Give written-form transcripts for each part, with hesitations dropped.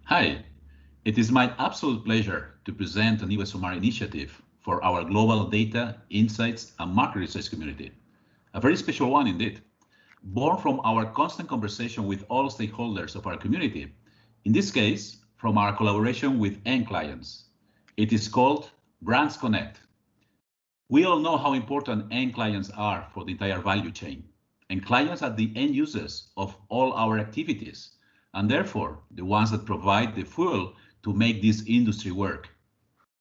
Hi, it is my absolute pleasure to present a new Esomar initiative for our global data, insights, and market research community. A very special one indeed, born from our constant conversation with all stakeholders of our community, in this case, from our collaboration with end clients. It is called Brands Connect. We all know how important end clients are for the entire value chain, and clients are the end users of all our activities, and therefore the ones that provide the fuel to make this industry work.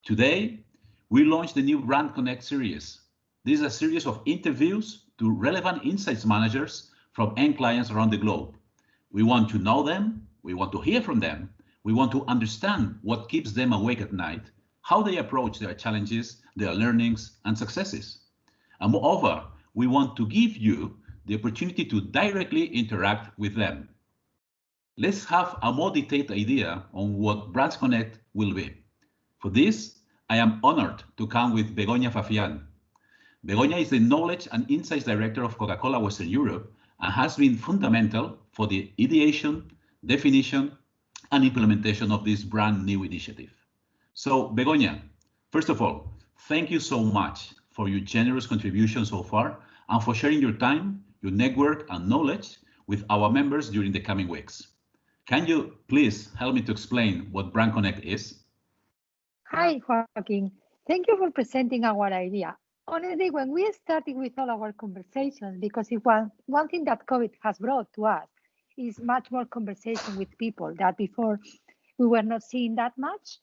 Today, we launched the new Brand Connect series. This is a series of interviews to relevant insights managers from end clients around the globe. We want to know them, we want to hear from them, we want to understand what keeps them awake at night, how they approach their challenges, their learnings and successes. And moreover, we want to give you the opportunity to directly interact with them. Let's have a more detailed idea on what Brands Connect will be. For this, I am honored to come with Begoña Fafian. Begoña is the Knowledge and Insights Director of Coca-Cola Western Europe and has been fundamental for the ideation, definition, and implementation of this brand new initiative. So, Begoña, first of all, thank you so much for your generous contribution so far and for sharing your time, your network, and knowledge with our members during the coming weeks. Can you please help me to explain what Brand Connect is? Hi, Joaquim. Thank you for presenting our idea. Honestly, when we started with all our conversations, because if one thing that COVID has brought to us is much more conversation with people that before we were not seeing that much,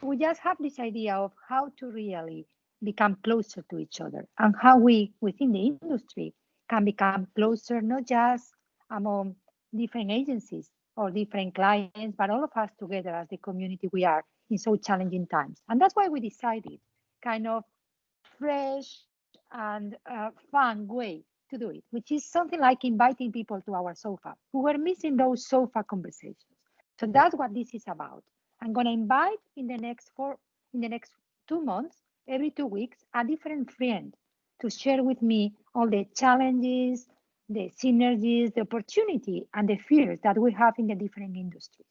we just have this idea of how to really become closer to each other and how we, within the industry, can become closer, not just among different agencies or different clients, but all of us together as the community we are in so challenging times. And that's why we decided kind of fresh and fun way to do it, which is something like inviting people to our sofa who were missing those sofa conversations. So that's what this is about. I'm going to invite in the next 2 months, every 2 weeks, a different friend to share with me all the challenges, the synergies, the opportunity, and the fears that we have in the different industries.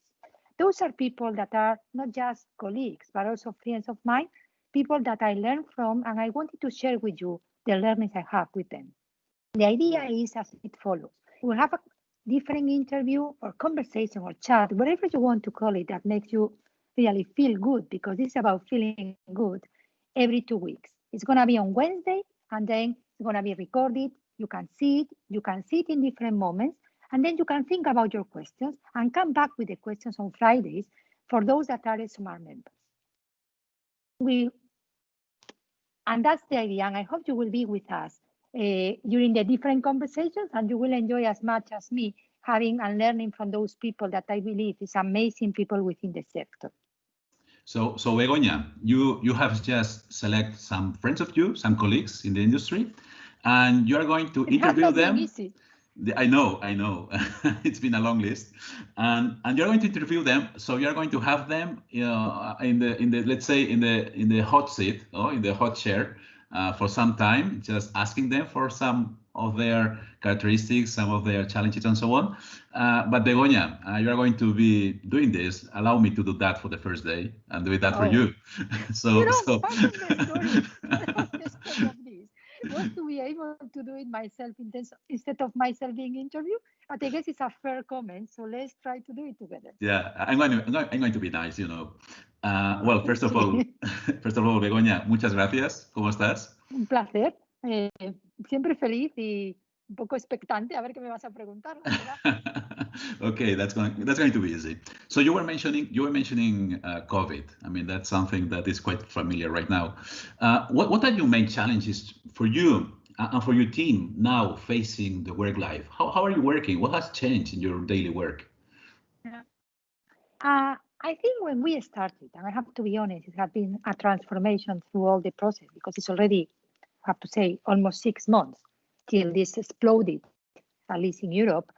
Those are people that are not just colleagues, but also friends of mine, people that I learned from, and I wanted to share with you the learnings I have with them. The idea is as it follows. We'll have a different interview or conversation or chat, whatever you want to call it, that makes you really feel good, because it's about feeling good every 2 weeks. It's going to be on Wednesday, and then it's going to be recorded. You can see it in different moments, and then you can think about your questions and come back with the questions on Fridays for those that are Esomar members. And that's the idea, and I hope you will be with us during the different conversations, and you will enjoy as much as me having and learning from those people that I believe is amazing people within the sector. So Begoña, you have just select some friends of you, some colleagues in the industry, and you are going to interview them. Easy. I know. It's been a long list, and you're going to interview them. So you're going to have them, in the let's say in the hot seat or in the hot chair for some time, just asking them for some of their characteristics, some of their challenges, and so on. But Begoña, you are going to be doing this. Allow me to do that for the first day and do that for you. Was to be able to do it myself instead of myself being interviewed, but I guess it's a fair comment. So let's try to do it together. Yeah, I'm going to be nice, Well, first of all, Begoña, muchas gracias. ¿Cómo estás? Un placer. Siempre feliz y un poco expectante a ver qué me vas a preguntar. Okay, that's going to be easy. So you were mentioning COVID. I mean, that's something that is quite familiar right now. What are your main challenges for you and for your team now facing the work life? How are you working? What has changed in your daily work? I think when we started, and I have to be honest, it has been a transformation through all the process, because it's already, I have to say, almost 6 months till this exploded, at least in Europe.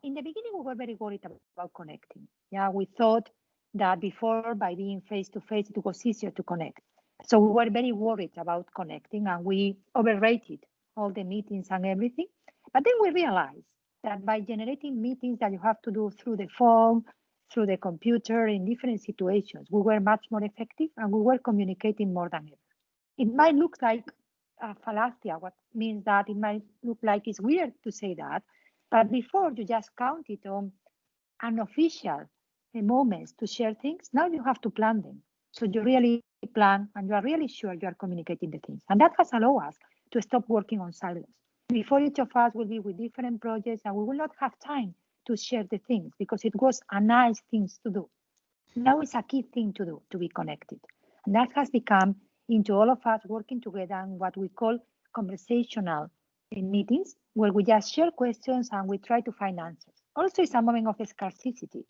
In the beginning, we were very worried about connecting. Yeah, we thought that before, by being face-to-face, it was easier to connect. So we were very worried about connecting, and we overrated all the meetings and everything. But then we realized that by generating meetings that you have to do through the phone, through the computer in different situations. We were much more effective and we were communicating more than ever. It might look like a fallacy, what means that it might look like it's weird to say that, but before you just counted on unofficial moments to share things, now you have to plan them. So you really plan and you are really sure you are communicating the things. And that has allowed us to stop working on silos. Before, each of us will be with different projects and we will not have time to share the things because it was a nice thing to do. Now it's a key thing to do, to be connected. And that has become into all of us working together in what we call conversational meetings, where we just share questions and we try to find answers. Also, it's a moment of scarcity.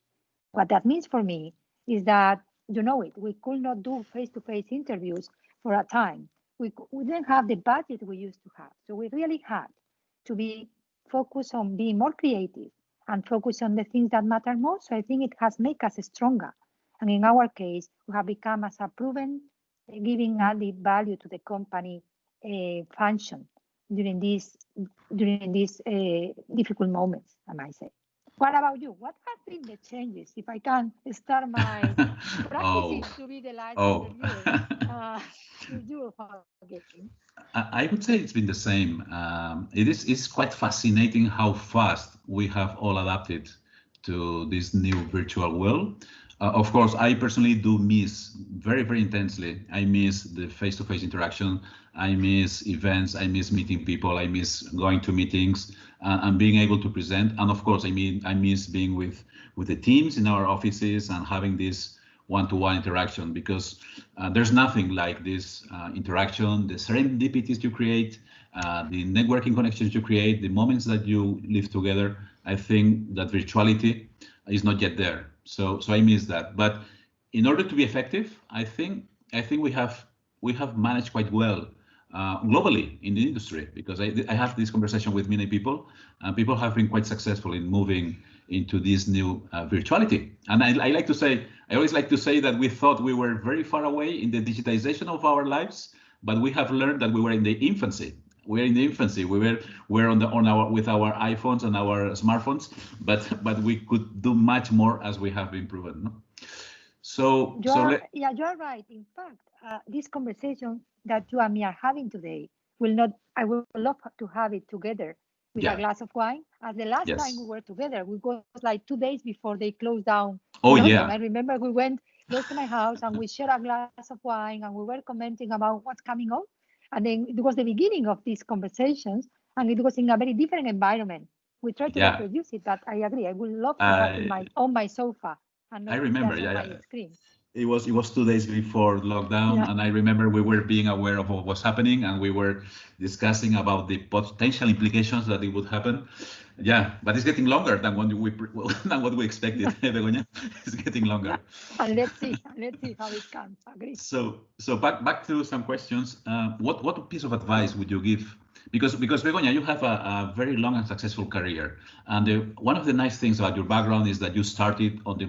What that means for me is that, you know it, we could not do face-to-face interviews for a time. We didn't have the budget we used to have. So we really had to be focused on being more creative and focus on the things that matter most. So I think it has made us stronger. And in our case, we have become as a proven giving added value to the company function during these difficult moments, I might say. What about you? What have been the changes? If I can start my practicing to be the last interviewer with you, Joaquim. I would say it's been the same. It's quite fascinating how fast we have all adapted to this new virtual world. Of course, I personally do miss very, very intensely. I miss the face-to-face interaction. I miss events. I miss meeting people. I miss going to meetings and being able to present. And of course, I miss being with the teams in our offices and having this one-to-one interaction, because there's nothing like this interaction, the serendipities you create, the networking connections you create, the moments that you live together. I think that virtuality is not yet there. So I miss that. But in order to be effective, I think we have managed quite well globally in the industry, because I have this conversation with many people, and people have been quite successful in moving into this new virtuality. And I always like to say that we thought we were very far away in the digitization of our lives, but we have learned that we were in the infancy. We're in the infancy. We're with our iPhones and our smartphones, but we could do much more, as we have been proven. No? You're right. In fact, this conversation that you and me are having today I would love to have it together with a glass of wine. As the last time we were together, it was like 2 days before they closed down. I remember we went close to my house and we shared a glass of wine and we were commenting about what's coming up. And then it was the beginning of these conversations, and it was in a very different environment. We tried to reproduce it, but I agree. I would love to have it on my sofa and not just on my screen. It was 2 days before lockdown, and I remember we were being aware of what was happening, and we were discussing about the potential implications that it would happen. Yeah, but it's getting longer than what we expected. Begoña, it's getting longer. And let's see how it comes. Agree. So back to some questions. What piece of advice would you give? Because Begoña, you have a very long and successful career, and one of the nice things about your background is that you started on the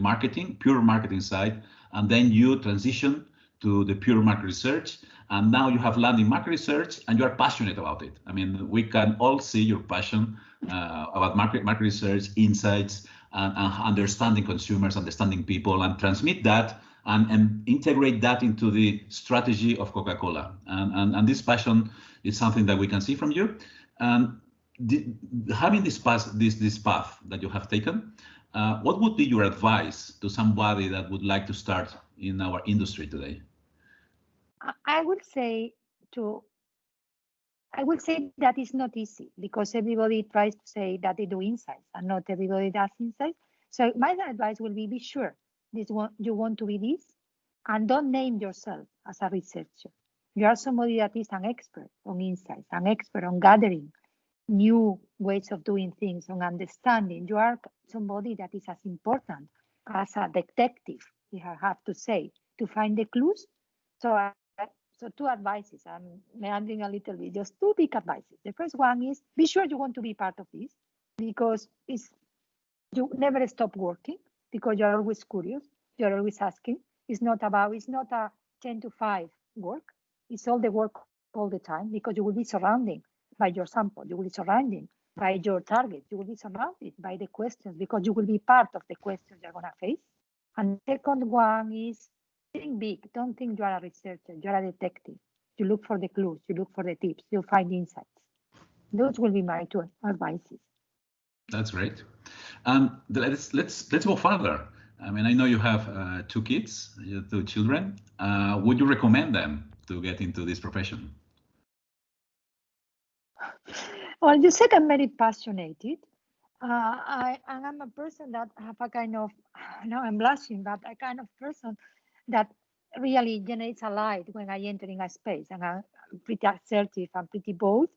pure marketing side, and then you transition to the pure market research, and now you have landed in market research, and you are passionate about it. I mean, we can all see your passion about market research, insights, and understanding consumers, understanding people, and transmit that and integrate that into the strategy of Coca-Cola. And this passion is something that we can see from you. Having this path that you have taken, what would be your advice to somebody that would like to start in our industry today? I would say that it's not easy, because everybody tries to say that they do insights, and not everybody does insights. So my advice will be sure you want to be this, and don't name yourself as a researcher. You are somebody that is an expert on insights, an expert on gathering new ways of doing things, on understanding. You are somebody that is as important as a detective, if I have to say, to find the clues. So 2 advices. I'm meandering a little bit, just 2 big advices. The first one is be sure you want to be part of this, because you never stop working, because you're always curious, you're always asking. It's not a 10 to 5 work. It's all the work all the time, because you will be surrounded by your sample. You will be surrounded by your target. You will be surrounded by the questions, because you will be part of the questions you're going to face. And the second one is think big. Don't think you are a researcher, you are a detective. You look for the clues, you look for the tips, you find insights. Those will be my two advices. That's great. Let's go further. I mean, I know you have two kids, two children. Would you recommend them to get into this profession? Well, you said I'm very passionate. I'm a person that have a kind of, now I'm blushing, but a kind of person that really generates a light when I enter in a space, and I'm pretty assertive and pretty bold.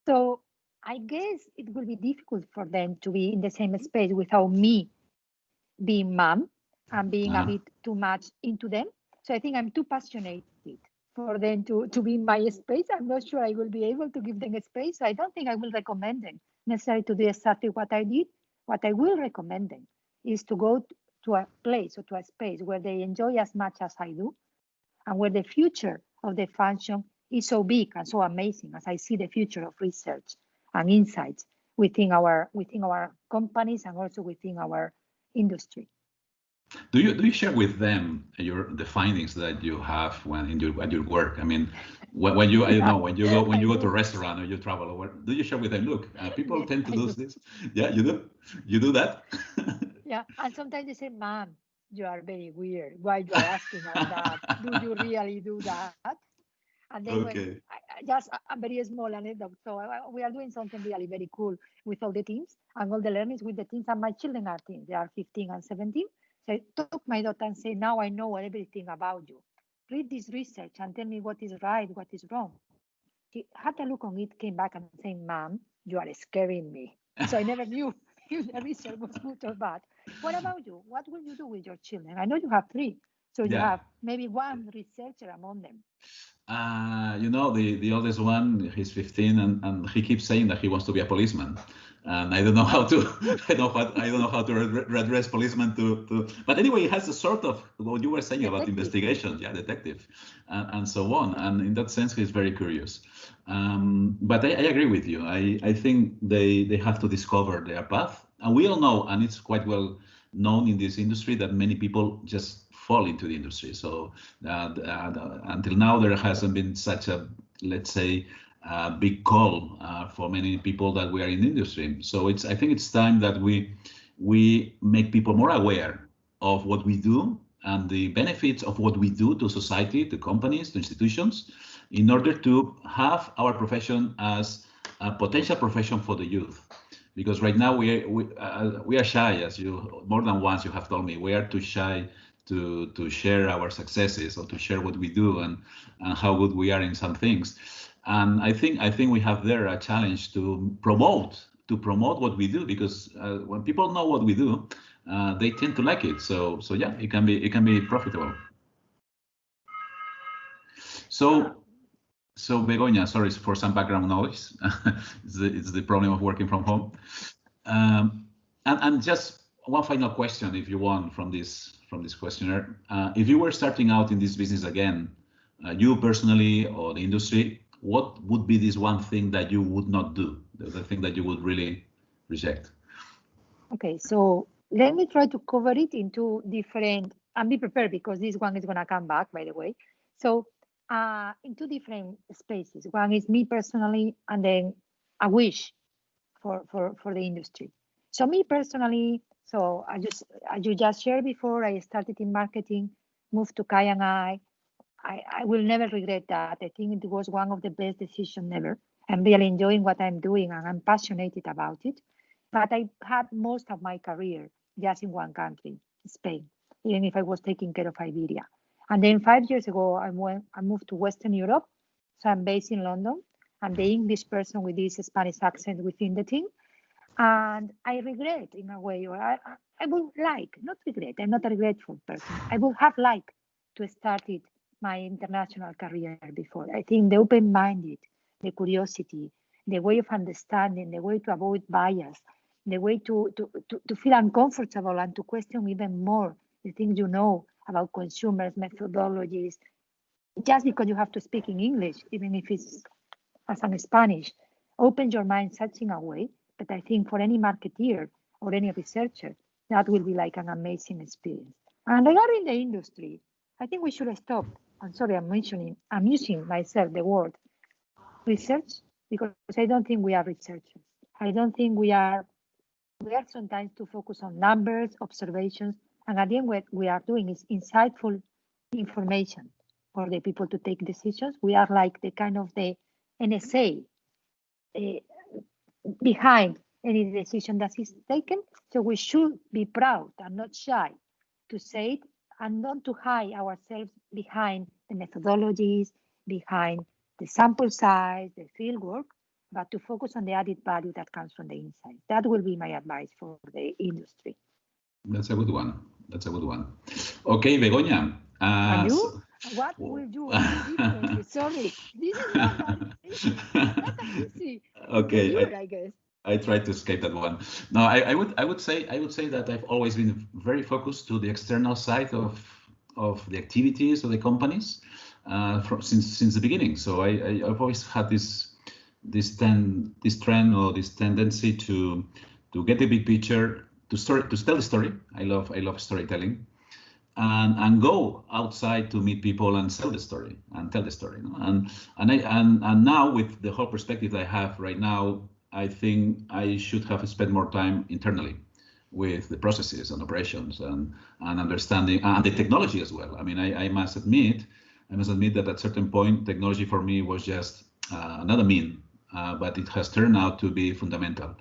So I guess it will be difficult for them to be in the same space without me being mom and being a bit too much into them. So I think I'm too passionate for them to be in my space. I'm not sure I will be able to give them a space. So I don't think I will recommend them necessarily to do exactly what I did. What I will recommend them is to go to a place or to a space where they enjoy as much as I do, and where the future of the function is so big and so amazing as I see the future of research and insights within our companies and also within our industry. Do you share with them the findings that you have when at your work? I mean, when you when you go to a restaurant or you travel, or do you share with them? Look, people Yes, tend to do this. Yeah, you do that. Yeah, and sometimes they say, "Mom, you are very weird. Why you are asking us that? Do you really do that?" And then when Okay. just a very small anecdote. So we are doing something really very cool with all the teams and all the learners with the teams, and my children are teens. They are 15 and 17. So I took my daughter and say, now I know everything about you. Read this research and tell me what is right, what is wrong. She had a look on it, came back and said, Mom, you are scaring me. So I never knew if the research was good or bad. What about you? What will you do with your children? I know you have three. So you Yeah. have maybe one researcher among them. The oldest one, he's 15, and he keeps saying that he wants to be a policeman. And I don't know how to, I don't know how to address policeman but anyway, it has a sort of what you were saying about investigation, yeah, detective, and so on. And in that sense, he's very curious. But I agree with you. I think they have to discover their path, and we all know, and it's quite well known in this industry that many people just fall into the industry. So until now, there hasn't been such a, let's say, big call for many people that we are in the industry. So I think it's time that we make people more aware of what we do and the benefits of what we do to society, to companies, to institutions, in order to have our profession as a potential profession for the youth. Because right now we are shy, as you more than once you have told me, we are too shy to share our successes or to share what we do and how good we are in some things. And I think we have there a challenge to promote what we do, because when people know what we do, they tend to like it. So yeah, it can be profitable. So Begoña, sorry for some background noise. it's the problem of working from home. And just one final question, if you want, from this questionnaire. If you were starting out in this business again, you personally or the industry, what would be this one thing that you would not do, the thing that you would really reject? Okay, so let me try to cover it into different, and be prepared because this one is going to come back, by the way. So in two different spaces. One is me personally, and then a wish for the industry. So me personally, so as you just shared before, I started in marketing, moved to Kai and I will never regret that. I think it was one of the best decisions ever. I'm really enjoying what I'm doing and I'm passionate about it. But I had most of my career just in one country, Spain, even if I was taking care of Iberia. And then 5 years ago, I moved to Western Europe. So I'm based in London. I'm the English person with this Spanish accent within the team. And I regret in a way, or I would like, not regret, I'm not a regretful person. I would have liked to start my international career before. I think the open-minded, the curiosity, the way of understanding, the way to avoid bias, the way to feel uncomfortable and to question even more the things you know about consumers, methodologies, just because you have to speak in English, even if it's as in Spanish, opens your mind such in a way that I think for any marketeer or any researcher, that will be like an amazing experience. And regarding the industry, I think we should stop. I'm sorry, I'm using myself the word research, because I don't think we are researchers. I don't think we are sometimes to focus on numbers, observations, and at the end what we are doing is insightful information for the people to take decisions. We are like the kind of the NSA behind any decision that is taken. So we should be proud and not shy to say it, and not to hide ourselves behind the methodologies, behind the sample size, the field work, but to focus on the added value that comes from the inside. That will be my advice for the industry. That's a good one. That's a good one. Okay, Begoña. And you? What will you do differently? Sorry, this is not that easy. Okay, You're, I guess. I tried to escape that one. No, I would say that I've always been very focused to the external side of the activities of the companies since the beginning. So I've always had this trend or this tendency to get the big picture, to tell the story. I love storytelling, and go outside to meet people and tell the story. And now with the whole perspective that I have right now, I think I should have spent more time internally with the processes and operations and understanding and the technology as well. I mean, I must admit that at certain point, technology for me was just another mean, but it has turned out to be fundamental.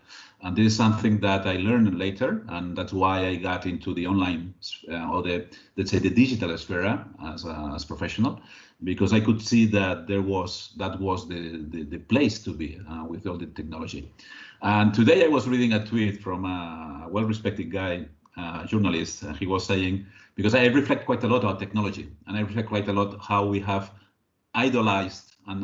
And this is something that I learned later, and that's why I got into the online or let's say the digital sphere as professional, because I could see that that was the place to be with all the technology. And today I was reading a tweet from a well-respected guy, journalist. He was saying, because I reflect quite a lot on technology, and I reflect quite a lot how we have idealized, I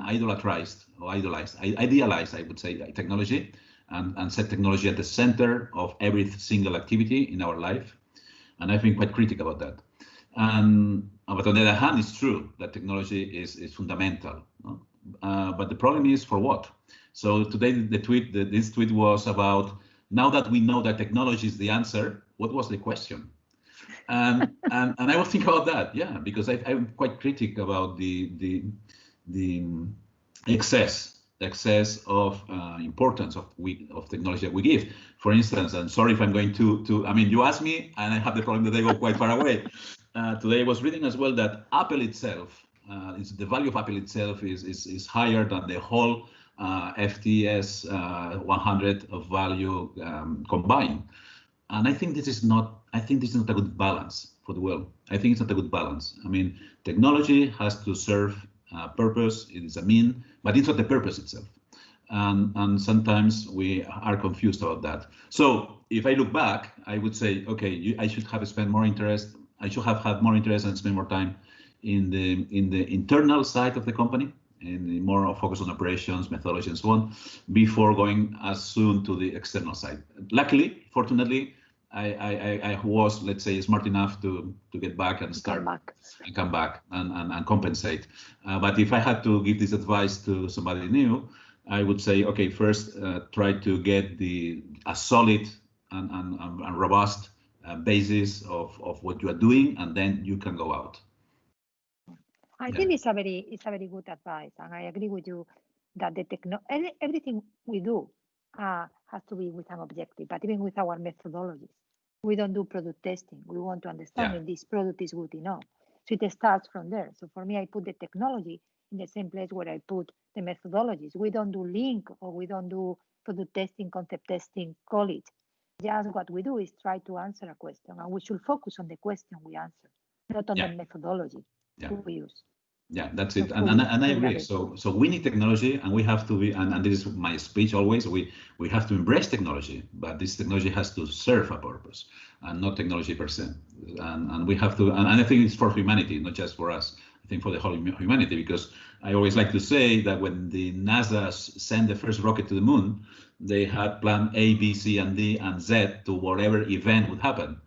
would say, technology, and set technology at the center of every single activity in our life. And I've been quite critical about that. But on the other hand, it's true that technology is fundamental. No? But the problem is for what? So today, this tweet was about, now that we know that technology is the answer, what was the question? And I was thinking about that, yeah, because I'm quite critical about the excess of importance of technology that we give. For instance, and sorry if I'm going to I mean, you asked me, and I have the problem that I go quite far away. Today I was reading as well that Apple itself, the value of Apple itself is higher than the whole FTS 100 of value combined. And I think this is not a good balance for the world. I think it's not a good balance. I mean, technology has to serve purpose. It is a mean, but it's not the purpose itself. And sometimes we are confused about that. So if I look back, I would say, okay, I should have spent more interest. I should have had more interest and spent more time in the internal side of the company, and more focus on operations, methodology, and so on, before going as soon to the external side. Luckily, fortunately, I was, let's say, smart enough to get back and come back and compensate. But if I had to give this advice to somebody new, I would say, okay, first try to get a solid and robust basis of what you are doing, and then you can go out. I think it's a very good advice, and I agree with you that everything we do has to be with an objective, but even with our methodologies. We don't do product testing. We want to understand if this product is good enough. So it starts from there. So for me, I put the technology in the same place where I put the methodologies. We don't do link, or we don't do product testing, concept testing, call it. Just what we do is try to answer a question, and we should focus on the question we answer, not on the methodology we use. Yeah, that's it. And I agree. So we need technology, and we have to be, and this is my speech always, we have to embrace technology, but this technology has to serve a purpose and not technology per se. And we have to, and I think it's for humanity, not just for us. I think for the whole humanity, because I always like to say that when the NASA sent the first rocket to the moon, they had plan A, B, C, and D, and Z to whatever event would happen.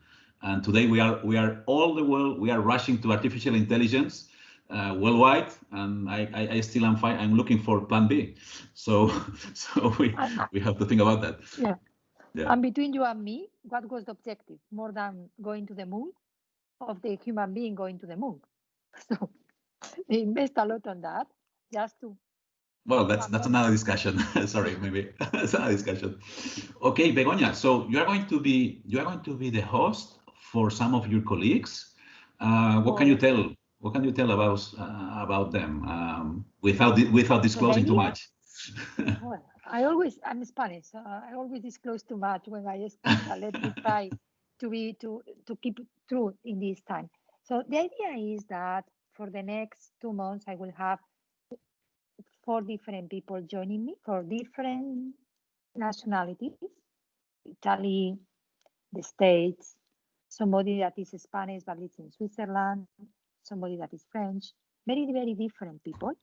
And today we are all the world, we are rushing to artificial intelligence worldwide, and I still am fine. I'm looking for plan B. So we have to think about that. Yeah. And between you and me, what was the objective? More than going to the moon, of the human being going to the moon. So they invest a lot on that just to. Well, that's another discussion. Sorry, maybe that's another discussion. Okay, Begoña. So you are going to be the host for some of your colleagues. What can you tell? What can you tell about them without disclosing too much? Well, I'm Spanish. I always disclose too much when I speak. Let me try to keep it true in this time. So the idea is that for the next 2 months, I will have 4 different people joining me for different nationalities: Italy, the States, somebody that is Spanish but lives in Switzerland, somebody that is French, very, very different people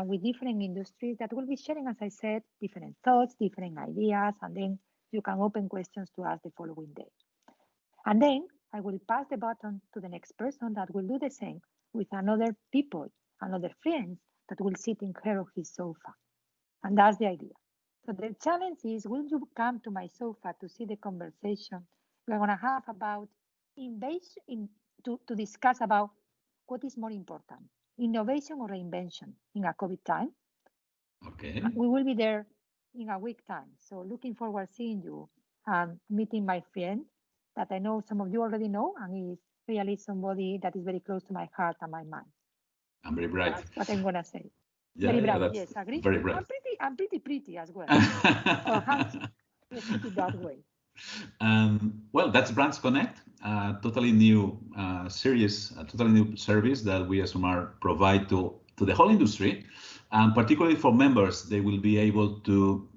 with different industries that will be sharing, as I said, different thoughts, different ideas, and then you can open questions to us the following day. And then I will pass the baton to the next person that will do the same with another people, another friends that will sit in her or his sofa. And that's the idea. So the challenge is, will you come to my sofa to see the conversation we're going to have about to discuss about what is more important, innovation or reinvention in a COVID time? Okay. We will be there in a week time. So looking forward to seeing you and meeting my friend that I know some of you already know, and is really somebody that is very close to my heart and my mind. I'm very bright. That's what I'm going to say. Yeah, very bright, yes, agree. Very bright. I'm pretty as well. Or handsome. Let's put it that way. Well, that's Brands Connect, a totally new series, a totally new service that we as Esomar provide to the whole industry, and particularly for members. They will be able to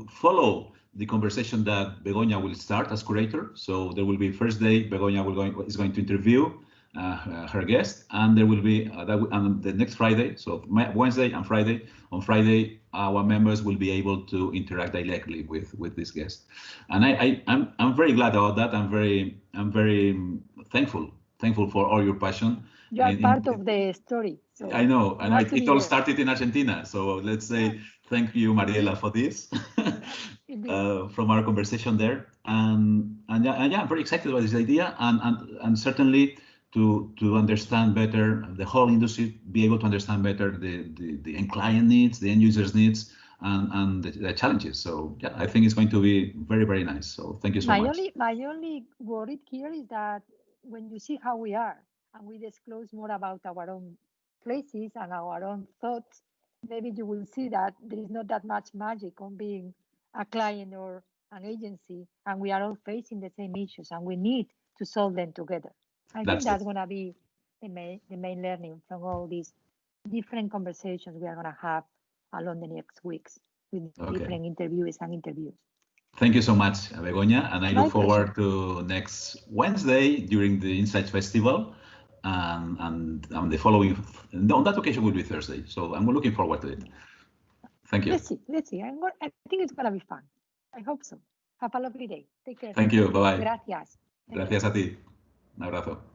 follow the conversation that Begoña will start as curator. So there will be first day, Begoña is going to interview her guest, and there will be and the next Friday, so Wednesday and Friday. On Friday, our members will be able to interact directly with this guest, and I'm very glad about that. I'm very thankful for all your passion. You are part of the story. So I know, and it all started in Argentina. So let's say thank you, Mariela, for this from our conversation there. And yeah, I'm very excited about this idea, and certainly to understand better the whole industry, be able to understand better the end client needs, the end users needs, and the challenges. So yeah, I think it's going to be very, very nice. So thank you so much. My only worry here is that when you see how we are and we disclose more about our own places and our own thoughts, maybe you will see that there is not that much magic on being a client or an agency, and we are all facing the same issues and we need to solve them together. I think that's going to be the main learning from all these different conversations we are going to have along the next weeks with different interviews and interviews. Thank you so much, Begoña, and I look forward to next Wednesday during the Insights Festival, and the following, on that occasion will be Thursday, so I'm looking forward to it. Thank you. Let's see. I think it's going to be fun. I hope so. Have a lovely day. Take care. Thank you. Bye-bye. Gracias. Gracias a ti. Un abrazo.